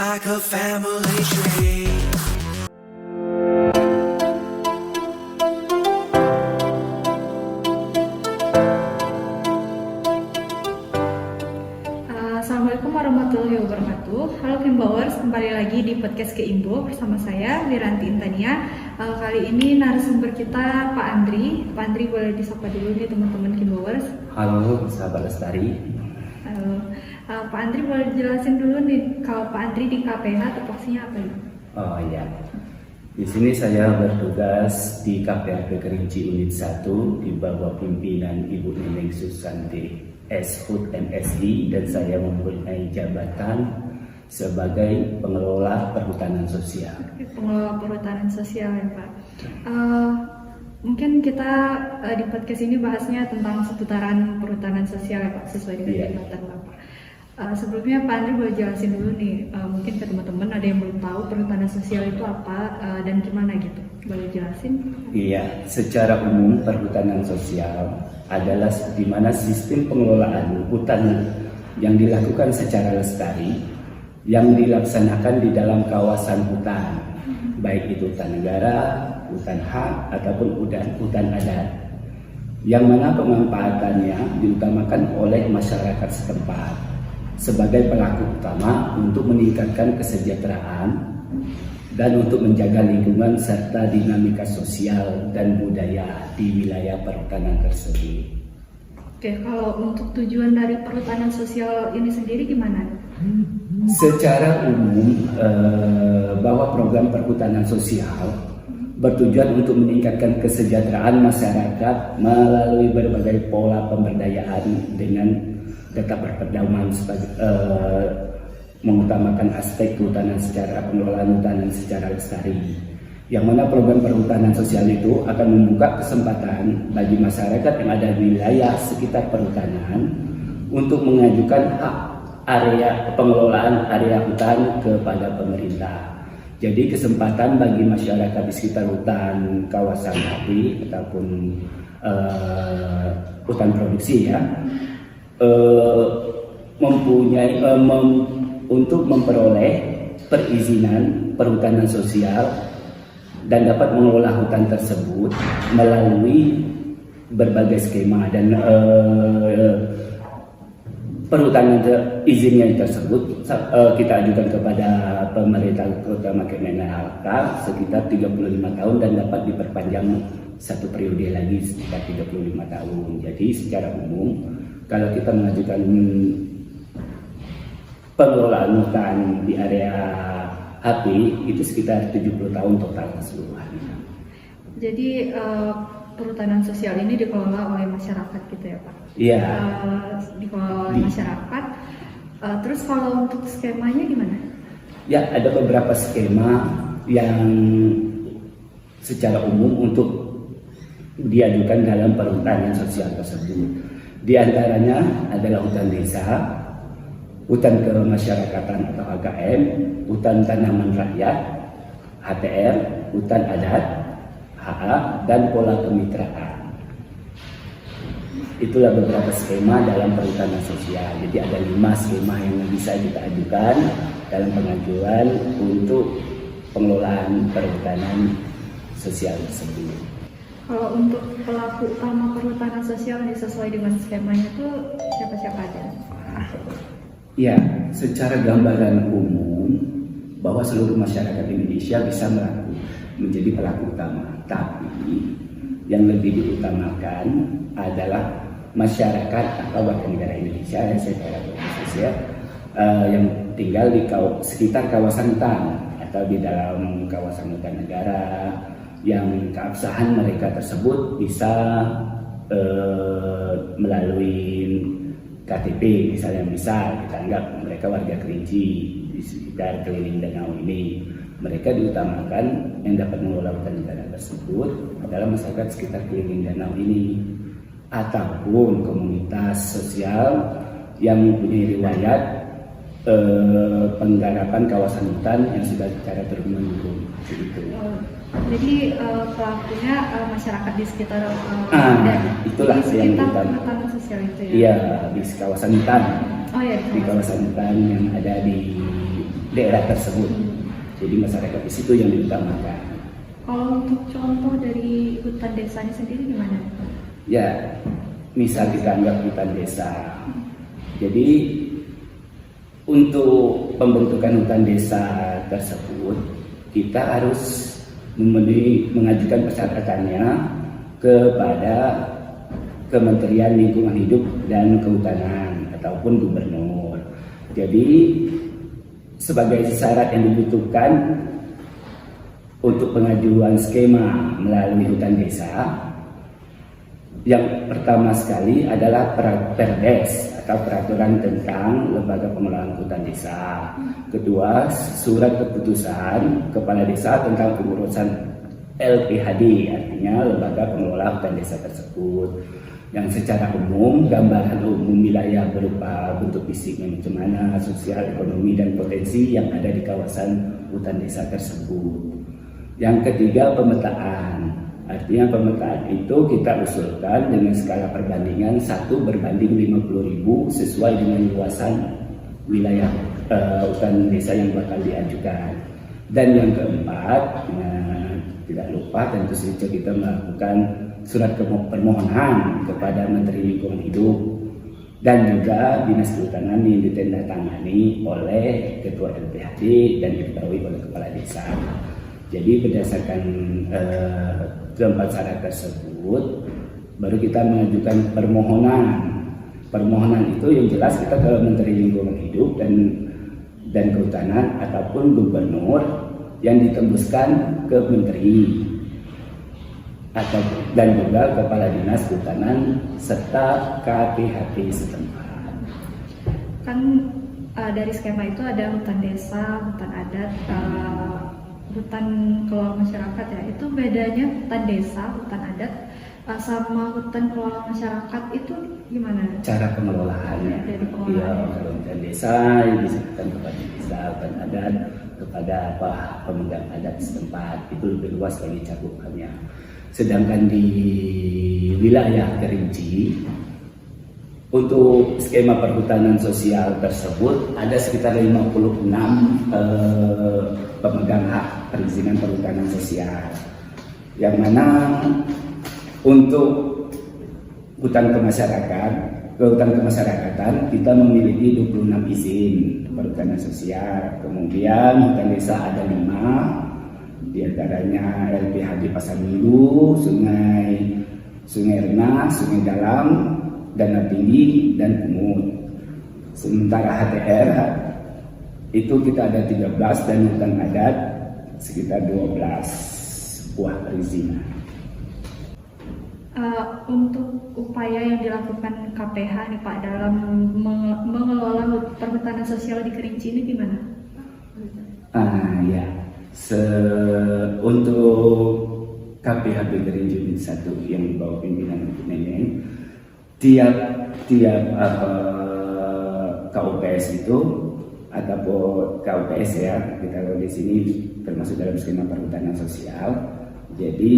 like a family tree. Assalamualaikum warahmatullahi wabarakatuh. Halo Kimbawers, kembali lagi di podcast Keimbo bersama saya Wiranti Intania. Kali ini narasumber kita Pak Andri. Pak Andri boleh disapa dulu nih teman-teman Kimbawers. Halo sahabat Lestari. Halo. Pak Andri boleh jelasin dulu nih kalau Pak Andri di KPH tupoksinya apa nih? Oh iya. Di sini saya bertugas di KPHP Kerinci Unit 1 di bawah pimpinan Ibu Neneng Susanti S.Hud MSI, dan saya mempunyai jabatan sebagai pengelola perhutanan sosial. Pengelola perhutanan sosial ya Pak. Mungkin kita di podcast ini bahasnya tentang seputaran perhutanan sosial ya Pak, sesuai dengan jabatan Bapak. Sebelumnya Pak Andri boleh jelasin dulu nih, mungkin ke teman-teman ada yang belum tahu perhutanan sosial itu apa dan gimana gitu. Boleh jelasin? Iya, secara umum perhutanan sosial adalah di mana sistem pengelolaan hutan yang dilakukan secara lestari yang dilaksanakan di dalam kawasan hutan, baik itu hutan negara, hutan hak ataupun hutan adat, yang mana pemanfaatannya diutamakan oleh masyarakat setempat sebagai pelaku utama untuk meningkatkan kesejahteraan dan untuk menjaga lingkungan serta dinamika sosial dan budaya di wilayah perhutanan tersebut. Oke, kalau untuk tujuan dari perhutanan sosial ini sendiri gimana? Secara umum, bahwa program perhutanan sosial bertujuan untuk meningkatkan kesejahteraan masyarakat melalui berbagai pola pemberdayaan dengan tetap berpedoman sebagai mengutamakan aspek kehutanan secara pengelolaan hutanan secara lestari, yang mana program perhutanan sosial itu akan membuka kesempatan bagi masyarakat yang ada di wilayah sekitar perhutanan untuk mengajukan hak area pengelolaan area hutan kepada pemerintah. Jadi kesempatan bagi masyarakat di sekitar hutan kawasan api ataupun hutan produksi ya mempunyai untuk memperoleh perizinan perhutanan sosial dan dapat mengelola hutan tersebut melalui berbagai skema, dan perhutanan izinnya tersebut kita ajukan kepada pemerintah terutama Kemenhk sekitar 35 tahun dan dapat diperpanjang satu periode lagi sekitar 35 tahun. Jadi secara umum kalau kita mengajukan pengelolaan hutan di area HP itu sekitar 70 tahun total keseluruhannya. Jadi perhutanan sosial ini dikelola oleh masyarakat gitu ya Pak? Iya. Dikelola oleh masyarakat. Terus kalau untuk skemanya gimana? Ya, ada beberapa skema yang secara umum untuk diajukan dalam perhutanan sosial tersebut. Di antaranya adalah hutan desa, hutan kemasyarakatan atau HKM, hutan tanaman rakyat, HTR, hutan adat, HA, dan pola kemitraan. Itulah beberapa skema dalam perhutanan sosial. Jadi ada 5 skema yang bisa kita ajukan dalam pengajuan untuk pengelolaan perhutanan sosial tersebut. Kalau untuk pelaku utama perhutanan sosial ini sesuai dengan skemanya itu siapa-siapa aja? Ya, secara gambaran umum bahwa seluruh masyarakat Indonesia bisa menjadi pelaku utama. Tapi yang lebih diutamakan adalah masyarakat atau warga negara Indonesia yang secara khusus ya, yang tinggal di sekitar kawasan hutan atau di dalam kawasan hutan negara, yang keabsahan mereka tersebut bisa melalui KTP misalnya. Misal kita anggap mereka warga Kerinci di sekitar keliling danau ini, mereka diutamakan yang dapat mengelola hutan negara tersebut adalah masyarakat sekitar keliling danau ini, ataupun komunitas sosial yang mempunyai riwayat penggarapan kawasan hutan yang sudah secara terus-menerus gitu. Jadi pelakunya masyarakat di sekitar itulah di sekitar yang perhutanan sosial itu ya? Iya, di kawasan hutan. Oh ya, di kawasan hutan yang ada di daerah tersebut. Jadi masyarakat di situ yang diutamakan. Kalau untuk contoh dari hutan desanya sendiri gimana? Ya, misal kita anggap hutan desa. Jadi untuk pembentukan hutan desa tersebut kita harus mengajukan persyaratannya kepada Kementerian Lingkungan Hidup dan Kehutanan ataupun gubernur. Jadi sebagai syarat yang dibutuhkan untuk pengajuan skema melalui hutan desa, yang pertama sekali adalah Perdes atau peraturan tentang lembaga pengelolaan hutan desa. Kedua, surat keputusan kepala desa tentang pengurusan LPHD, artinya lembaga pengelola hutan desa tersebut. Yang secara umum, gambaran umum wilayah berupa bentuk fisiknya macam mana, sosial, ekonomi, dan potensi yang ada di kawasan hutan desa tersebut. Yang ketiga, pemetaan. Artinya pemetaan itu kita usulkan dengan skala perbandingan 1:50.000 sesuai dengan luasan wilayah hutan desa yang bakal diajukan. Dan yang keempat, tidak lupa tentu saja kita melakukan surat permohonan kepada Menteri Lingkungan Hidup dan juga Dinas Kehutanan yang ditandatangani oleh Ketua LPHD dan diketahui oleh Kepala Desa. Jadi berdasarkan keempat syarat tersebut baru kita mengajukan permohonan. Permohonan itu yang jelas kita ke Menteri Lingkungan Hidup dan Kehutanan ataupun gubernur yang ditembuskan ke menteri dan juga kepala dinas kehutanan serta KPHT setempat. Kan dari skema itu ada hutan desa, hutan adat, hutan kelola masyarakat ya. Itu bedanya hutan desa, hutan adat sama hutan kelola masyarakat itu gimana? Cara pengelolaannya. Iya, kalau hutan desa yang diserahkan kepada desa, hutan adat kepada pemegang adat setempat, itu lebih luas lagi cakupannya. Sedangkan di wilayah Kerinci untuk skema perhutanan sosial tersebut ada sekitar 56 pemegang hak perizinan perhutanan sosial, yang mana untuk hutan kemasyarakatan kita memiliki 26 izin perhutanan sosial. Kemudian hutan desa ada 5, diantaranya LPHD Pasar Minggu, Sungai Rengas, Sungai Dalam, Danau Tinggi, dan Kumut. Sementara HTR itu kita ada 13 dan hutan adat sekitar 12 buah perizinan. Untuk upaya yang dilakukan KPH nih Pak dalam mengelola perhutanan sosial di Kerinci ini gimana? Ya, untuk KPHB Kerinci Unit 1 yang di bawah pimpinan Neneng, tiap KUPS itu ataupun KUPS ya, kita di sini termasuk dalam skema perhutanan sosial. Jadi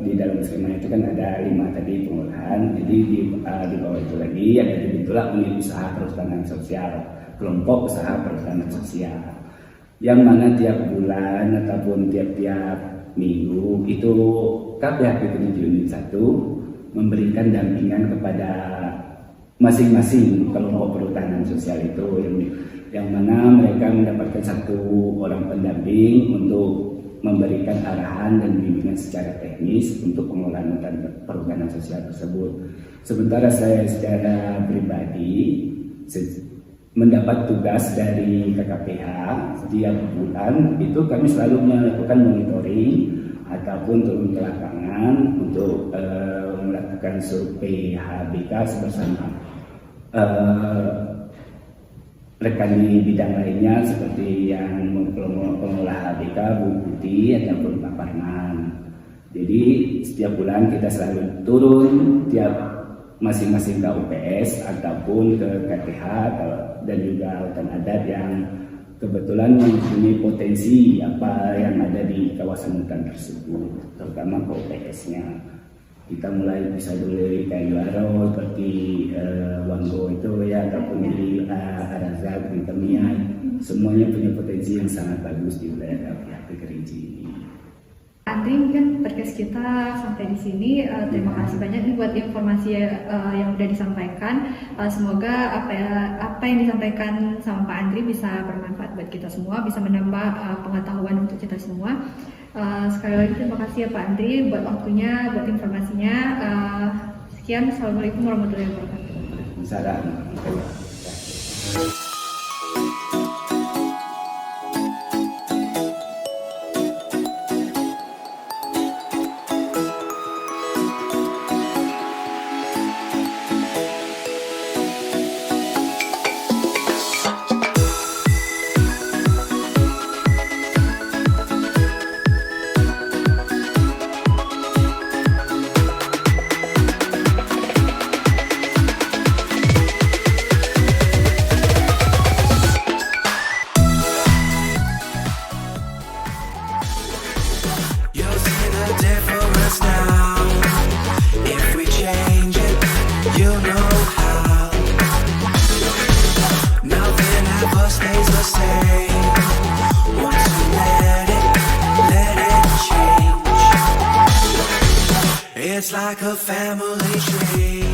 di dalam skema itu kan ada 5 tadi pengolahan. Jadi di bawah itu lagi ada dibentuklah unit usaha perhutanan sosial, kelompok usaha perhutanan sosial, yang mana tiap bulan ataupun tiap-tiap minggu itu KPHB Kerinci Unit 1 memberikan dampingan kepada masing-masing kelompok perhutanan sosial itu, yang mana mereka mendapatkan 1 orang pendamping untuk memberikan arahan dan bimbingan secara teknis untuk pengelolaan hutan perhutanan sosial tersebut. Sementara saya secara pribadi mendapat tugas dari KKPH setiap bulan itu kami selalu melakukan monitoring ataupun turun ke lapangan untuk melakukan survei HBK bersama rekan di bidang lainnya seperti yang pengelola HBK, Bu Putih ataupun Pak Parman. Jadi setiap bulan kita selalu turun tiap masing-masing KUPS ataupun ke KTH dan juga hutan adat yang kebetulan mempunyai potensi apa yang ada di kawasan hutan tersebut, terutama KUPS-nya. Kita mulai bisa dulu dari Kayu seperti Wanggo itu ya, ataupun di Arazak, di Temian, semuanya punya potensi yang sangat bagus di wilayah Dapiak Kerinci ini. Andri, mungkin podcast kita sampai di sini. Terima kasih banyak nih buat informasi yang udah disampaikan. Semoga apa yang disampaikan sama Pak Andri bisa bermanfaat buat kita semua, bisa menambah pengetahuan untuk kita semua. Sekali lagi terima kasih ya Pak Andri buat waktunya, buat informasinya. Sekian, Assalamualaikum warahmatullahi wabarakatuh. Assalamualaikum. You'll see the difference now. If we change it, you'll know how. Nothing ever stays the same. Once you let it change. It's like a family tree.